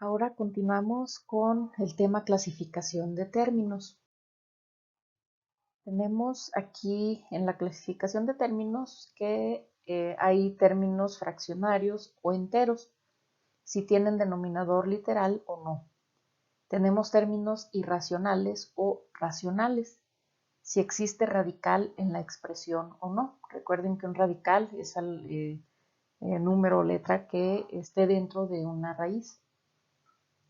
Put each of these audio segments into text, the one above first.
Ahora continuamos con el tema clasificación de términos. Tenemos aquí en la clasificación de términos que hay términos fraccionarios o enteros, si tienen denominador literal o no. Tenemos términos irracionales o racionales, si existe radical en la expresión o no. Recuerden que un radical es el número o letra que esté dentro de una raíz.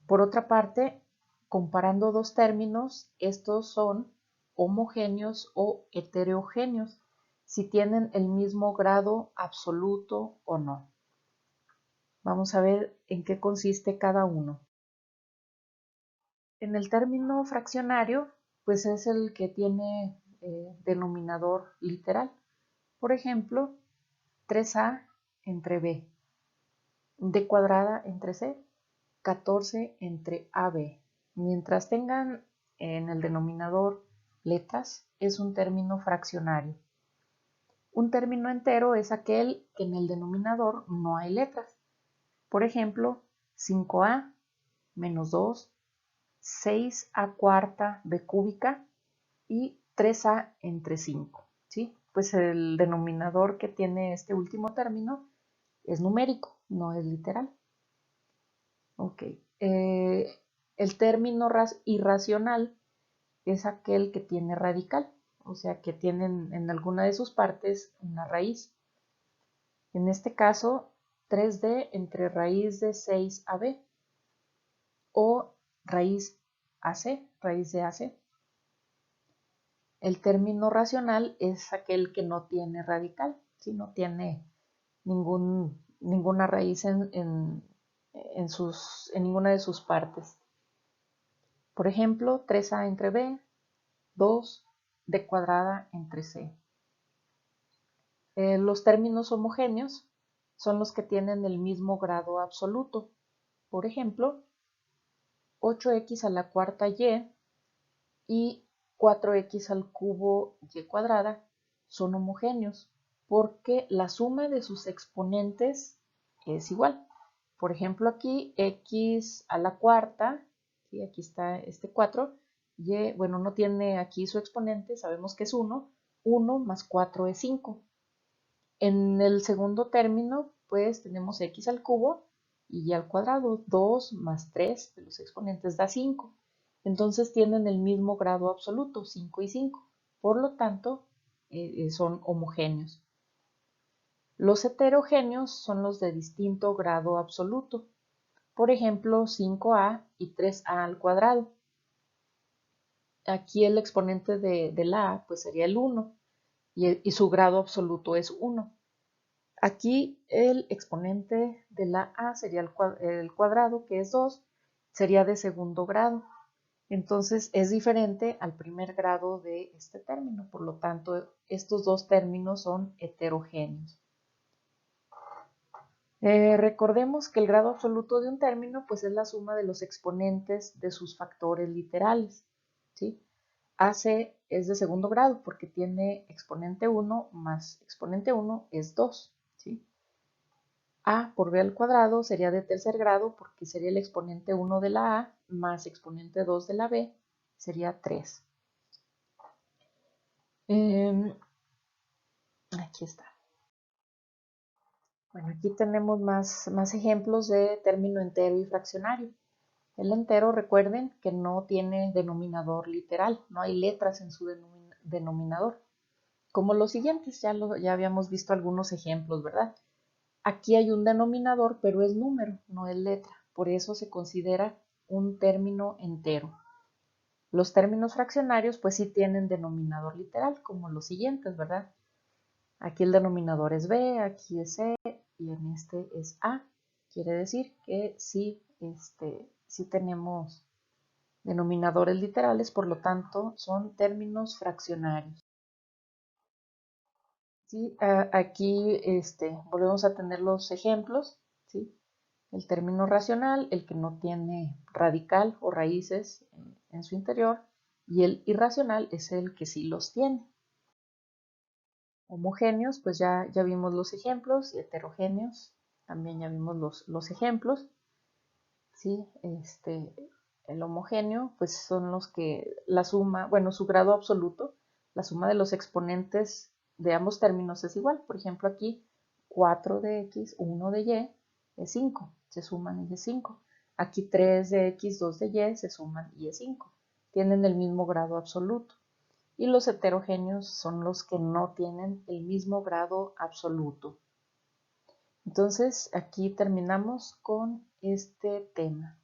Por otra parte, comparando dos términos, estos son homogéneos o heterogéneos, si tienen el mismo grado absoluto o no. Vamos a ver en qué consiste cada uno. En el término fraccionario, pues es el que tiene denominador literal. Por ejemplo, 3a entre b, d cuadrada entre c, 14 entre AB. Mientras tengan en el denominador letras, es un término fraccionario. Un término entero es aquel que en el denominador no hay letras. Por ejemplo, 5a menos 2, 6a cuarta b cúbica y 3a entre 5. ¿Sí? Pues el denominador que tiene este último término es numérico, no es literal. Ok. El término irracional es aquel que tiene radical, o sea, que tienen en alguna de sus partes una raíz. En este caso, 3D entre raíz de 6AB o raíz AC, raíz de AC. El término racional es aquel que no tiene radical, ¿sí? No tiene ninguna raíz en ninguna de sus partes. Por ejemplo, 3a entre b, 2 d cuadrada entre c. Los términos homogéneos son los que tienen el mismo grado absoluto. Por ejemplo, 8x a la cuarta y 4x al cubo y cuadrada son homogéneos porque la suma de sus exponentes es igual. Por ejemplo, aquí x a la cuarta, ¿sí? Aquí está este 4, y, bueno, no tiene aquí su exponente, sabemos que es 1, 1 más 4 es 5. En el segundo término, pues tenemos x al cubo y y al cuadrado, 2 más 3 de los exponentes da 5. Entonces tienen el mismo grado absoluto, 5 y 5. Por lo tanto, son homogéneos. Los heterogéneos son los de distinto grado absoluto. Por ejemplo, 5a y 3a al cuadrado. Aquí el exponente de la a pues sería el 1 y su grado absoluto es 1. Aquí el exponente de la a sería el cuadrado, que es 2, sería de segundo grado. Entonces es diferente al primer grado de este término. Por lo tanto, estos dos términos son heterogéneos. Recordemos que el grado absoluto de un término pues es la suma de los exponentes de sus factores literales. ¿Sí? AC es de segundo grado porque tiene exponente 1 más exponente 1 es 2. ¿Sí? A por b al cuadrado sería de tercer grado porque sería el exponente 1 de la a más exponente 2 de la b, sería 3. Aquí está. Bueno, aquí tenemos más ejemplos de término entero y fraccionario. El entero, recuerden que no tiene denominador literal, no hay letras en su denominador. Como los siguientes, ya habíamos visto algunos ejemplos, ¿verdad? Aquí hay un denominador, pero es número, no es letra. Por eso se considera un término entero. Los términos fraccionarios, pues sí tienen denominador literal, como los siguientes, ¿verdad? Aquí el denominador es b, aquí es c y en este es a. Quiere decir que sí, sí tenemos denominadores literales, por lo tanto son términos fraccionarios. ¿Sí? Aquí volvemos a tener los ejemplos. ¿Sí? El término racional, el que no tiene radical o raíces en su interior, y el irracional es el que sí los tiene. Homogéneos, pues ya vimos los ejemplos, y heterogéneos, también ya vimos los ejemplos. ¿sí? El homogéneo, pues son los que la suma, bueno, su grado absoluto, la suma de los exponentes de ambos términos es igual. Por ejemplo, aquí 4 de x, 1 de y es 5, se suman y es 5. Aquí 3 de x, 2 de y se suman y es 5. Tienen el mismo grado absoluto. Y los heterogéneos son los que no tienen el mismo grado absoluto. Entonces, aquí terminamos con este tema.